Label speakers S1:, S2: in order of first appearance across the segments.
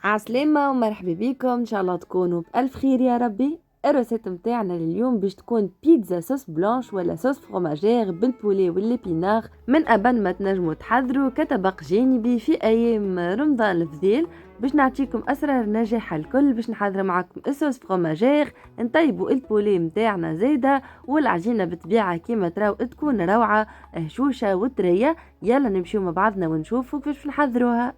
S1: عسلامة ومرحبا بكم، ان شاء الله تكونوا بألف خير يا ربي. الروسيت متاعنا لليوم باش تكون بيتزا صوص بلانش ولا صوص فروماجير بالبولي والليبينار من أبن ما تنجموا تحضروا كطبق جانبي في أيام رمضان الفضيل. باش نعطيكم أسرار نجاح الكل. باش نحضر معكم الصوص فروماجير، نطيبوا البولي متاعنا زايدة، والعجينة بتبيعها كيما تراو تكون روعة هشوشة وطرية. يلا نمشيو مع بعضنا ونشوفوا كيفاش نحضروها.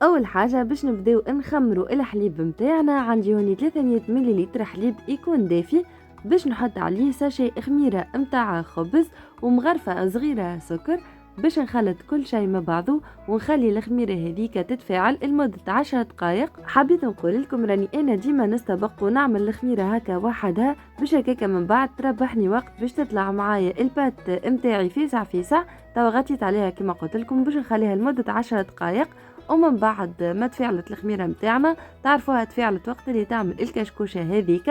S1: اول حاجه باش نبداو نخمروا الحليب متاعنا. عندي هوني 300 ملل حليب يكون دافي، باش نحط عليه ساشي خميره متاع خبز ومغرفه صغيره سكر، باش نخلط كل شيء مع بعضه ونخلي الخميره هذيك تتفاعل لمده 10 دقائق. حبيت نقول لكم راني انا ديما نستبق ونعمل الخميره هكا وحدها، باش هكاك من بعد تربحني وقت باش تطلع معايا البات متاعي فيسع فيسع. توا غطيت عليها كما قلت لكم باش نخليها لمده 10 دقائق. ومن بعد ما تفعلت الخميره متاعنا، تعرفوها تفعلت وقت اللي تعمل الكشكوشه هذيك.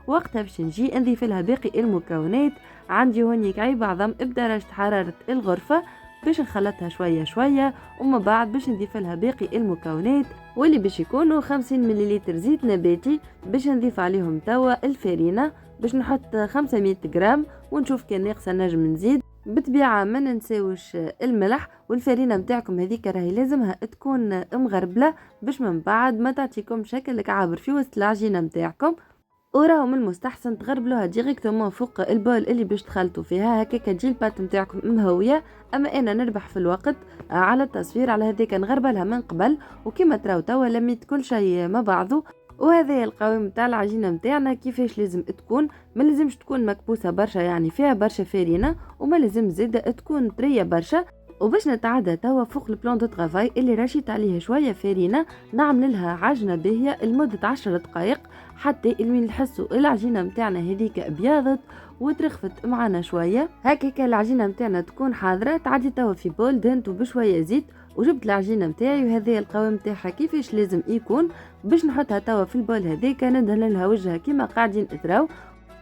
S1: وقتها باش نجي نضيف لها باقي المكونات. عندي هوني كعيب عظم بدرجه حراره الغرفه، باش نخلطها شويه شويه. ومن بعد باش نضيف لها باقي المكونات واللي باش يكونوا 50 ملل زيت نباتي، باش نضيف عليهم توا الفارينه. باش نحط 500 غرام ونشوف كان ناقصه نجم نزيد. بطبيعه ما ننساوش الملح، والفرينه متاعكم هذيك راهي لازمها تكون مغربله باش من بعد ما تعطيكم شكل كعابر في وسط العجينه متاعكم. وراهو من المستحسن تغربلوها ديريكتومون فوق البول اللي باش تخلطوا فيها، هكاك تجي البات نتاعكم مهويه. اما انا نربح في الوقت على التصوير، على هذيك نغربلها من قبل. وكما تراو توا لميت كل شيء مع بعضه. وهذا القوام نتاع العجينه نتاعنا كيفاش لازم تكون. ما لازمش تكون مكبوسه برشا، يعني فيها برشا فارينه، وما لازم زيادة تكون طريه برشا. وباش نتعدى توا فوق البلان دو طرافاي اللي رشيت عليه شويه فارينه، نعمل لها عجنه باهيه لمده 10 دقائق، حتى لين نحسوا العجينه نتاعنا هذيك ابيضت وترخفت معنا شويه. هكاك العجينه نتاعنا تكون حاضره. تعدي توا في بول دهنته بشويه زيت وجبت العجينه نتاعي، وهذا القوام نتاعها كيفاش لازم يكون. باش نحطها توا في البول هذيك، ندهن لها وجهها كيما قاعدين تراو،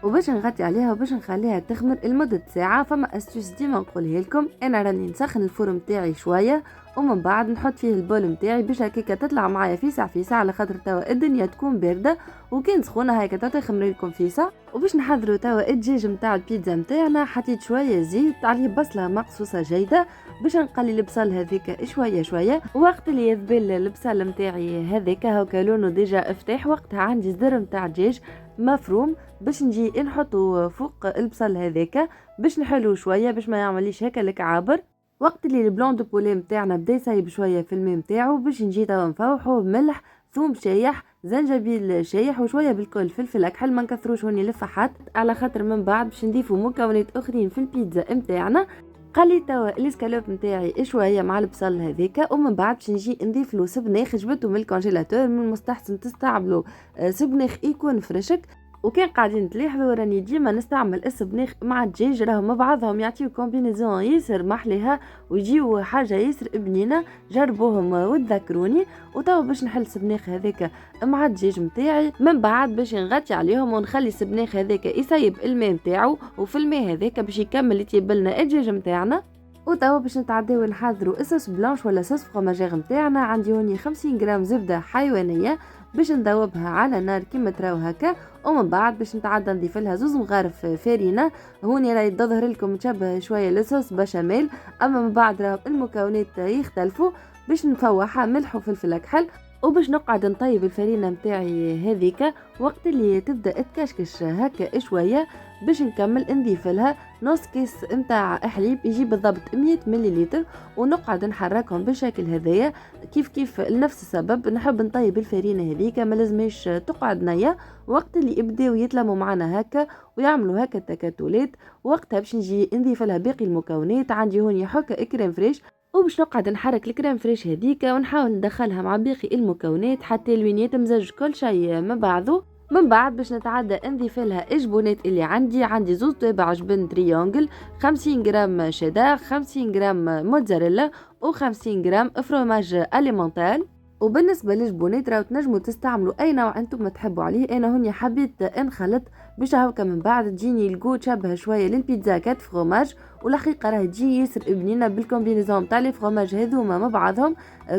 S1: وباش نغطي عليها وباش نخليها تخمر لمدة ساعة. فما استوس ديما نقولها لكم، انا راني نسخن الفرن متاعي شوية ومن بعد نحط فيه البول متاعي باش هكاك تطلع معايا في ساعة على خاطر توا الدنيا تكون باردة، وكان سخونة هيك تخمر لكم في ساعة. وباش نحضروا توا الدجاج متاع البيتزا متاعنا، حطيت شوية زيت عليه بصلة مقصوصة جيدة باش نقلي البصل هذيك شوية شوية. وقت اللي يذبل البصل متاعي هذيك هاكا لونه ديجا افتح، وقتها عندي صدر متاع دجاج مفروم باش نجي نحطه فوق البصل هذاك باش نحلو شويه باش ما يعمليش هكا الكعابر. وقت اللي البلون دو بولي متاعنا بدا يسيب شويه في الماء متاعو، باش نجي توا نفوحو بملح، ثوم شايح، زنجبيل شايح، وشويه بالكل فلفل اكحل. ما نكثروش هوني لفحات على خاطر من بعد باش نضيفوا مكونات اخرين في البيتزا متاعنا. قليت توا الاسكالوب نتاعي شويه مع البصل هذيك، ومن بعد باش نجي نضيف له سبناخ جبته من الكونجيلاتور. من المستحسن تستعملوا سبناخ يكون فريشك. وكان قاعدين تلاحظوا راني ديما نستعمل السبناخ مع الدجاج، راهم مع بعضهم يعطيو كومبينيزون ياسر محليها ويجيو حاجه ياسر بنينه. جربوهم وتذكروني. وتوا باش نحل السبناخ هذاك مع الدجاج متاعي، من بعد باش نغطي عليهم ونخلي السبناخ هذاك يسيب الماء متاعو، وفي الماء هذاك باش يكمل يطيب لنا الدجاج متاعنا. وتوا باش نتعداو نحضروا الصوص بلانش ولا صوص فروماجير متاعنا. عندي هوني 50 غرام زبده حيوانيه باش ندوبها على نار كيما تراو هكا. ومن بعد باش نتعدى نضيف لها زوز مغارف فارينه. هوني راهي تظهر لكم تشبه شويه لصوص بشاميل، اما من بعد راهو المكونات يختلفوا. باش نفوحها ملح وفلفل اكحل، وباش نقعد نطيب الفرينه متاعي هذيك. وقت اللي تبدا تكشكش هكا شويه، باش نكمل نضيف لها نص كيس نتاع حليب يجي بالضبط 100 ملل، ونقعد نحركهم بالشكل هذايا كيف لنفس السبب. نحب نطيب الفرينه هذيك ما لازمش تقعد نيه. وقت اللي يبداو يتلموا معنا هكا ويعملوا هكا التكتلات، وقتها باش نجي نضيف لها باقي المكونات. عندي هوني حكه كريم فريش، وباش نقعد نحرك الكريم فريش هذيك ونحاول ندخلها مع باقي المكونات حتى لوين يتمزج كل شيء مع بعضه. من بعد باش نتعدى نضيف لها الجبونات اللي عندي زوز تابع جبن تريونجل، 50 غرام شيدار، 50 غرام موتزاريلا، و50 غرام فروماج اليمونتال. وبالنسبه للجبونات راهو تنجموا تستعملوا اي نوع انتم ما تحبوا عليه. انا هوني حبيت نخلط باش هكا من بعد تجيني الجو تشبه شويه للبيتزا كات فروماج، والحقيقه راه تجي ياسر بنينه بالكومبينيزون تاع لي فروماج هذوما مع بعضهم.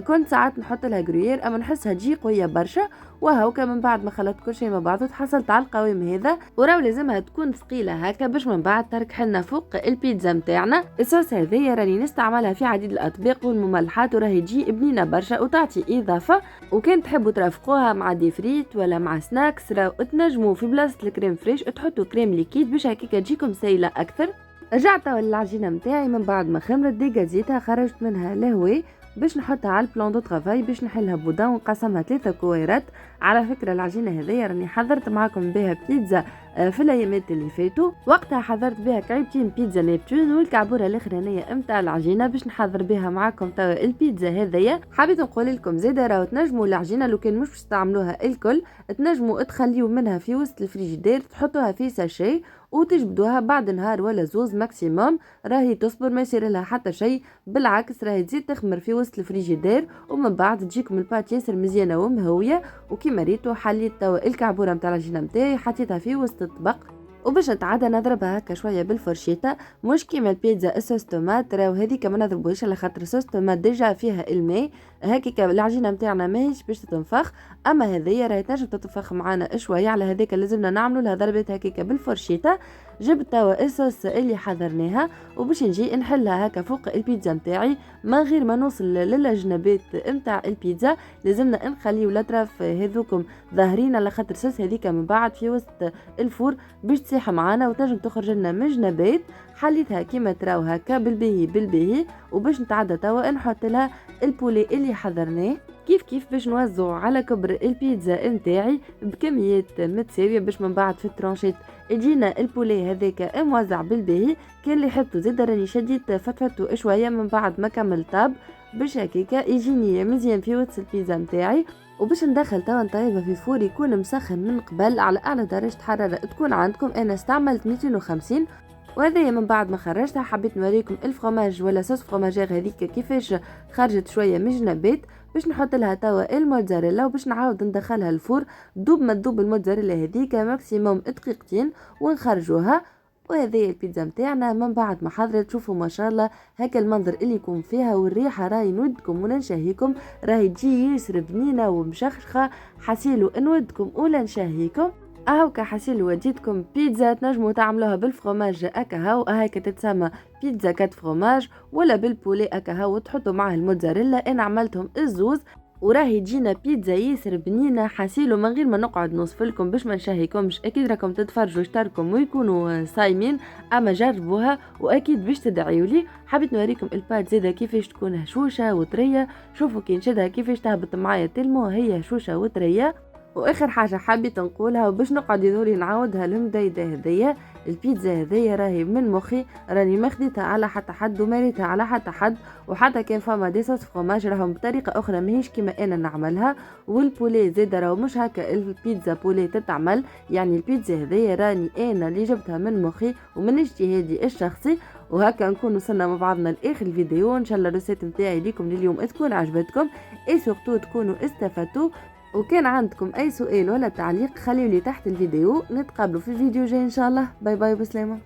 S1: كنت ساعات نحط لها غرويير اما نحسها تجي قويه برشا، وهاوكا من بعد ما خلطت كل شيء مع بعضه تحصلت على القوام هذا. وراو لازمها تكون ثقيله هكا باش من بعد تركح لنا فوق البيتزا نتاعنا. الصوص هذيا راني نستعملها في عديد الاطباق والمملحات وراهي تجي بنينه برشا وتعطي اضافه. وكان تحبوا ترافقوها مع دي فريت ولا مع سناكس راو تنجموا في بلاصه الكريم فريش تحطوا كريم ليكيد باش هكاك تجيكم سايله اكثر. رجعت العجينه نتاعي من بعد ما خمرت ديجازيتها، خرجت منها الهواء باش نحطها على البلان دو طرافاي باش نحلها بودان ونقسمها 3 كويرات. على فكره العجينه هذيا راني حضرت معاكم بها بيتزا في الايامات اللي فاتوا، وقتها حضرت بها كعيبتين بيتزا نيبتون والكعبوره الاخرانيه نتاع العجينه باش نحضر بها معاكم توا البيتزا هذيا. حبيت نقول لكم زيد راهو تنجموا العجينه لو كان مش باش تستعملوها الكل تنجموا تخليو منها في وسط الفريجيدير تحطوها في ساشي وتجبدوها بعد نهار ولا زوز ماكسيموم، راهي تصبر ما يصير لها حتى شيء، بالعكس راهي تزيد تخمر في وسط الفريجيدير ومن بعد تجيكم البات ياسر مزيانه ومهويه. وكيما ريتو حليت توا الكعبوره نتاع العجينه نتاعي حطيتها في وسط الطبق وباش نتعدى نضربها هكا شويه بالفرشيطه، مش كيما البيتزا الصوص طوماط راهو هذيك ما نضربوهاش على خاطر صوص طوماط ديجا فيها الماء هكاك العجينه نتاعنا ماهيش باش تتنفخ، اما هذيا راهي تنجم تتنفخ معانا شويه، على هذاك لازمنا نعملوا لها ضربات هكاك بالفرشيطه. جبت توا الصوص اللي حضرناها وباش نجي نحلها هكا فوق البيتزا نتاعي من غير ما نوصل للجنبات نتاع البيتزا، لازمنا نخليو الاطراف هذوكم ظاهرين على خاطر الصوص هذيك من بعد في وسط الفور باش تسيح معانا وتنجم تخرج لنا من جنبات. حليتها كيما تراو هكا بالباهي وباش نتعدى توا نحط لها البولي اللي حضرناه كيف باش نوزعوا على كبر البيتزا نتاعي بكميات متساويه باش من بعد في الترانشيت يجينا البولي هذاك موزع بالباهي. كان اللي حطوا زيد راني شديت فتفتو شويه من بعد ما كمل طاب باش هكاكا يجيني مزيان في وسط البيتزا نتاعي. وباش ندخل توا نطيبها في فور يكون مسخن من قبل على اعلى درجه حراره تكون عندكم، انا استعملت 250. وهذا من بعد ما خرجتها حبيت نوريكم الفرomاج ولا صوص فروماجير هذيك كيفاش خرجت شويه من جنبات باش نحط لها توا الموتزاريلا وباش نعاود ندخلها الفور دوب ما تذوب الموتزاريلا هذيك ماكسيموم دقيقتين ونخرجوها. وهذه البيتزا نتاعنا من بعد ما حضرت تشوفوا ما شاء الله هكا المنظر اللي يكون فيها والريحه راهي نودكم ولا نشهيكم، راهي تجي ياسر بنينه ومشخخه، حسيلو نودكم ولا نشهيكم. هاوكا حسيل وديتكم بيتزا تنجموا تعملوها بالفرomاج اكا هاو هاكا تتسمى بيتزا كات فرomاج ولا بالبولي اكا هاو تحطوا معها الموتزاريلا. انا عملتهم الزوز وراهي تجينا بيتزا ياسر بنينه حسيلو من غير ما نقعد نوصف لكم باش ما نشهيكمش، اكيد راكم تتفرجوا اشتركم ويكونوا صايمين اما جربوها واكيد باش تدعيوا لي. حبيت نوريكم البات زيدا كيفاش تكون هشوشه وطريه، شوفوا كي نشدها كيفاش تهبط معايا تلمو هي هشوشه وطريه. واخر حاجه حبيت نقولها وباش نقعد يدوري نعاودها المدايده هذيا، البيتزا هذيا راهي من مخي، راني ما خديتها على حتى حد وما ريتها على حتى حد، وحتى كان فما دي صوص فرomاج راهم بطريقه اخرى ماهيش كيما انا نعملها. والبولي زيد راهو مش هكا البيتزا بولي تتعمل، يعني البيتزا هذيا راني انا اللي جبتها من مخي ومن اجتهادي الشخصي. وهكا نكون وصلنا مع بعضنا لاخر الفيديو، ان شاء الله الريسيت نتاعي ليكم لليوم تكون عجبتكم اي سورتو تكونوا استفدتوا. وكان عندكم اي سؤال ولا تعليق خليولي تحت الفيديو، نتقابلوا في الفيديو جاي ان شاء الله. باي باي وبسلامه.